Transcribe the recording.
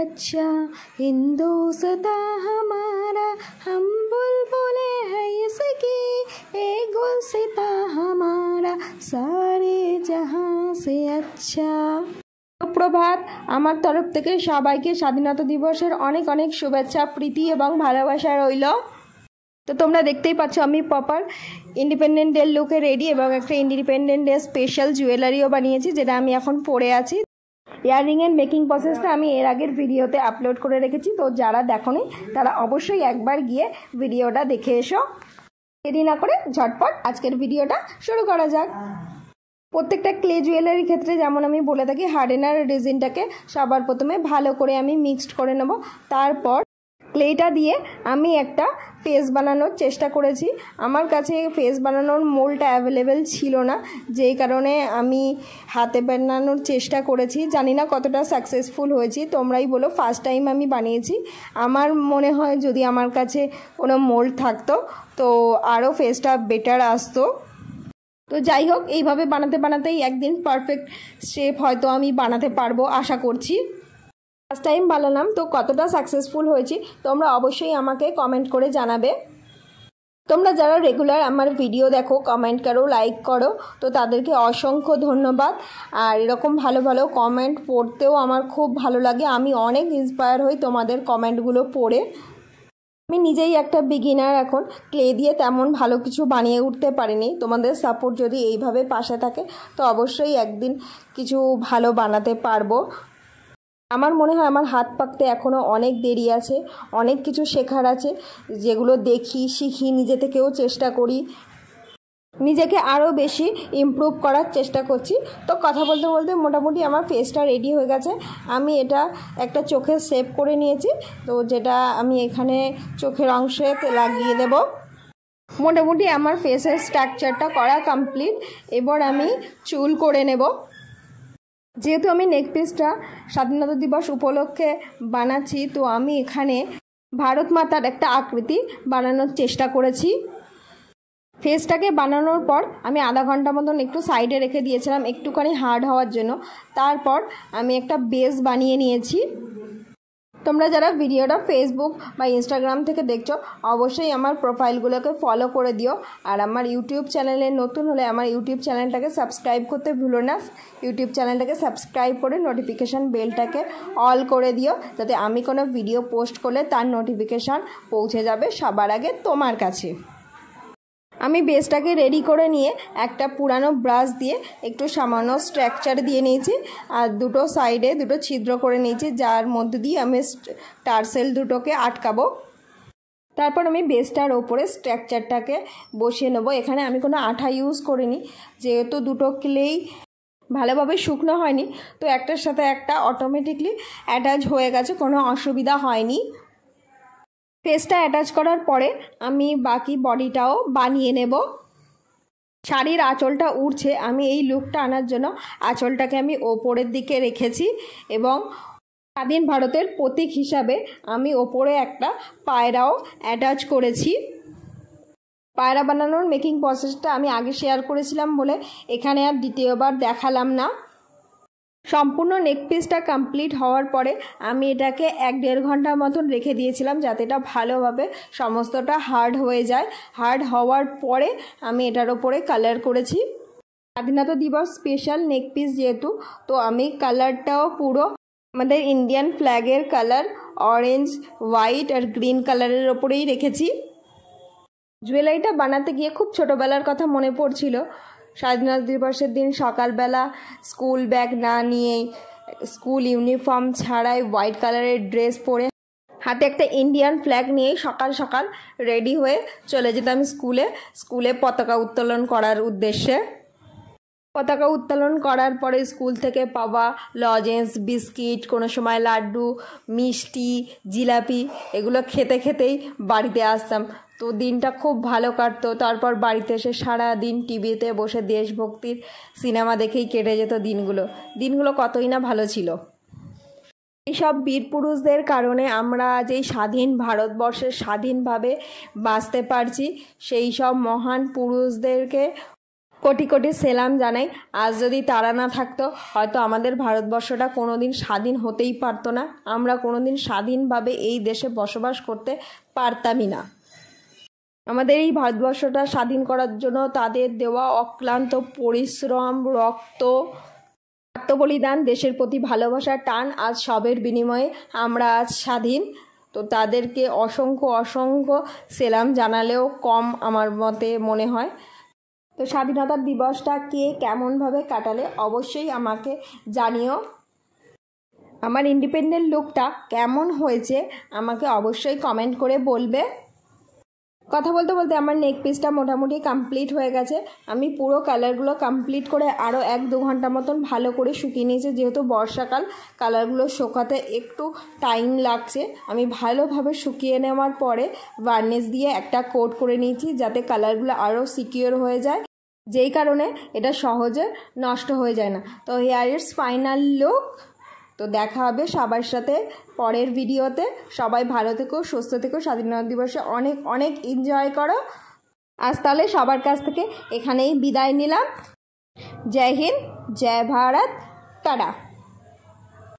अच्छा हिंदुस्ता हमारा, हम बुलबुले हैं इसकी, एक गुलसिता हमारा सारे जहां से अच्छा। সুপ্রভাত, আমার তরফ থেকে সবাইকে স্বাধীনতা দিবসের অনেক অনেক শুভেচ্ছা, প্রীতি এবং ভালোবাসা রইল। তো তোমরা দেখতেই পাচ্ছ আমি প্রপার ইন্ডিপেন্ডেন্ট ডে লুকে রেডি এবং একটা ইন্ডিপেন্ডেন্ট ডে স্পেশাল জুয়েলারিও বানিয়েছি, যেটা আমি এখন পরে আছি। ইয়াররিংয়ের মেকিং প্রসেসটা আমি এর আগের ভিডিওতে আপলোড করে রেখেছি, তো যারা দেখোনি তারা অবশ্যই একবার গিয়ে ভিডিওটা দেখে এসো। দেরি না করে ঝটপট আজকের ভিডিওটা শুরু করা যাক। প্রত্যেকটা ক্লে জুয়েলারির ক্ষেত্রে যেমন আমি বলে থাকি, হার্ডেনার রেজিনটাকে সবার প্রথমে ভালো করে আমি মিক্সড করে নেব। তারপর ক্লেটা দিয়ে আমি একটা ফেস বানানোর চেষ্টা করেছি। আমার কাছে ফেস বানানোর মোল্ডটা অ্যাভেলেবেল ছিল না, যেই কারণে আমি হাতে বানানোর চেষ্টা করেছি। জানি না কতটা সাকসেসফুল হয়েছি, তোমরাই বলো। ফার্স্ট টাইম আমি বানিয়েছি। আমার মনে হয় যদি আমার কাছে কোনো মোল্ড থাকতো তো আরও ফেসটা বেটার আসতো। তো যাই হোক, এইভাবে বানাতে বানাতেই একদিন পারফেক্ট শেপ হয়তো আমি বানাতে পারবো, আশা করছি। ফার্স্ট টাইম বানালাম, তো কতটা সাকসেসফুল হয়েছি তোমরা অবশ্যই আমাকে কমেন্ট করে জানাবে। তোমরা যারা রেগুলার আমার ভিডিও দেখো, কমেন্ট করো, লাইক করো, তো তাদেরকে অসংখ্য ধন্যবাদ। আর এরকম ভালো ভালো কমেন্ট পড়তেও আমার খুব ভালো লাগে। আমি অনেক ইন্সপায়ার হই তোমাদের কমেন্টগুলো পড়ে। আমি নিজেই একটা বিগিনার, এখন ক্লে দিয়ে তেমন ভালো কিছু বানিয়ে উঠতে পারিনি। তোমাদের সাপোর্ট যদি এইভাবে পাশে থাকে তো অবশ্যই একদিন কিছু ভালো বানাতে পারবো। আমার মনে হয় আমার হাত পাকতে এখনও অনেক দেরি আছে, অনেক কিছু শেখার আছে, যেগুলো দেখি, শিখি, নিজে থেকেও চেষ্টা করি, নিজেকে আরও বেশি ইমপ্রুভ করার চেষ্টা করছি। তো কথা বলতে বলতে মোটামুটি আমার ফেসটা রেডি হয়ে গেছে। আমি এটা একটা চোখের শেপ করে নিয়েছি, তো যেটা আমি এখানে চোখের অংশে লাগিয়ে দেব। মোটামুটি আমার ফেসের স্ট্রাকচারটা করা কমপ্লিট। এবার আমি চুল করে নেব। যেহেতু আমি নেক পিসটা স্বাধীনতা দিবস উপলক্ষে বানাচ্ছি, তো আমি এখানে ভারত মাতার একটা আকৃতি বানানোর চেষ্টা করেছি। ফেসটাকে বানানোর পর আমি আধা ঘন্টা মতন একটু সাইডে রেখে দিয়েছিলাম একটুখানি হার্ড হওয়ার জন্য। তারপর আমি একটা বেস বানিয়ে নিয়েছি। তোমরা যারা ভিডিওটা ফেসবুক বা ইনস্টাগ্রাম থেকে দেখছো অবশ্যই আমার প্রোফাইলগুলোকে ফলো করে দিও। আর আমার ইউটিউব চ্যানেলে নতুন হলে আমার ইউটিউব চ্যানেলটাকে সাবস্ক্রাইব করতে ভুলো না। ইউটিউব চ্যানেলটাকে সাবস্ক্রাইব করে নোটিফিকেশান বেলটাকে অল করে দিও, যাতে আমি কোনো ভিডিও পোস্ট করলে তার নোটিফিকেশান পৌঁছে যাবে সবার আগে তোমার কাছে। আমি বেসটাকে রেডি করে নিয়ে একটা পুরানো ব্রাশ দিয়ে একটু সামান্য স্ট্রাকচার দিয়ে নিয়েছি, আর দুটো সাইডে দুটো ছিদ্র করে নিয়েছি, যার মধ্যে দিয়ে আমি টার্সেল দুটোকে আটকাবো। তারপর আমি বেসটার ওপরে স্ট্রাকচারটাকে বসিয়ে নেবো। এখানে আমি কোনো আঠা ইউজ করিনি, যেহেতু দুটো ক্লেই ভালোভাবে শুকনো হয়নি, তো একটার সাথে একটা অটোমেটিকলি অ্যাটাচ হয়ে গেছে, কোনো অসুবিধা হয়নি। ফেসটা অ্যাটাচ করার পরে আমি বাকি বডিটাও বানিয়ে নেব। শাড়ির আঁচলটা উড়ছে, আমি এই লুকটা আনার জন্য আঁচলটাকে আমি ওপরের দিকে রেখেছি এবং স্বাধীন ভারতের প্রতীক হিসাবে আমি ওপরে একটা পায়রাও অ্যাটাচ করেছি। পায়রা বানানোর মেকিং প্রসেসটা আমি আগে শেয়ার করেছিলাম বলে এখানে আর দ্বিতীয়বার দেখালাম না। সম্পূর্ণ নেক পিসটা কমপ্লিট হওয়ার পরে আমি এটাকে 1-1.5 ঘন্টার মতন রেখে দিয়েছিলাম, যাতে এটা ভালোভাবে সমস্তটা হার্ড হয়ে যায়। হার্ড হওয়ার পরে আমি এটার ওপরে কালার করেছি। স্বাধীনতা দিবস স্পেশাল নেক পিস যেহেতু, তো আমি কালারটাও পুরো আমাদের ইন্ডিয়ান ফ্ল্যাগের কালার অরেঞ্জ, হোয়াইট আর গ্রিন কালারের ওপরেই রেখেছি। জুয়েলারিটা বানাতে গিয়ে খুব ছোটোবেলার কথা মনে পড়ছিল। স্বাধীনতা দিবসের দিন সকালবেলা স্কুল ব্যাগ না নিয়েই, স্কুল ইউনিফর্ম ছাড়াই হোয়াইট কালারের ড্রেস পরে হাতে একটা ইন্ডিয়ান ফ্ল্যাগ নিয়েই সকাল সকাল রেডি হয়ে চলে যেতাম স্কুলে পতাকা উত্তোলন করার উদ্দেশ্যে। পতাকা উত্তোলন করার পরে স্কুল থেকে পাওয়া লজেন্স, বিস্কিট, কোনো সময় লাড্ডু, মিষ্টি, জিলাপি এগুলো খেতে খেতেই বাড়িতে আসতাম। তো দিনটা খুব ভালো কাটতো। তারপর বাড়িতে এসে সারা দিন টিভিতে বসে দেশভক্তির সিনেমা দেখেই কেটে যেত দিনগুলো কতই না ভালো ছিল। এইসব বীর পুরুষদের কারণে আমরা আজ এই স্বাধীন ভারতবর্ষে স্বাধীনভাবে বাঁচতে পারছি। সেই সব মহান পুরুষদেরকে কোটি কোটি সেলাম জানাই। আজ যদি তারা না থাকতো হয়তো আমাদের ভারতবর্ষটা কোনো দিন স্বাধীন হতেই পারতো না, আমরা কোনো দিন স্বাধীনভাবে এই দেশে বসবাস করতে পারতামই না। আমাদের এই ভারতবর্ষটা স্বাধীন করার জন্য তাদের দেওয়া অক্লান্ত পরিশ্রম, রক্ত, আত্মবলিদান, দেশের প্রতি ভালোবাসার টান, আজ সবের বিনিময়ে আমরা আজ স্বাধীন। তো তাদেরকে অসংখ্য অসংখ্য সেলাম জানালেও কম আমার মতে মনে হয়। তো স্বাধীনতার দিবসটা কে কেমনভাবে কাটালে অবশ্যই আমাকে জানিও। আমার ইন্ডিপেন্ডেন্ট লুকটা কেমন হয়েছে আমাকে অবশ্যই কমেন্ট করে বলবে। কথা বলতে বলতে আমার নেক পিসটা মোটামুটি কমপ্লিট হয়ে গেছে। আমি পুরো কালারগুলো কমপ্লিট করে আরও 1-2 ঘন্টা মতন ভালো করে শুকিয়ে নিয়েছি। যেহেতু বর্ষাকাল, কালারগুলো শুকাতে একটু টাইম লাগছে। আমি ভালোভাবে শুকিয়ে নেওয়ার পরে ভার্নিশ দিয়ে একটা কোট করে নিয়েছি যাতে কালারগুলো আরও সিকিউর হয়ে যায়, যেই কারণে এটা সহজে নষ্ট হয়ে যায় না। তো হিয়ার ইটস ফাইনাল লুক। তো দেখা হবে সবার সাথে পরের ভিডিওতে। সবাই ভালো থেকো, সুস্থ থেকো, স্বাধীনতা দিবসে অনেক অনেক এনজয় করো। আজ তাহলে সবার কাছ থেকে এখানেই বিদায় নিলাম। জয় হিন্দ, জয় ভারত, টাটা।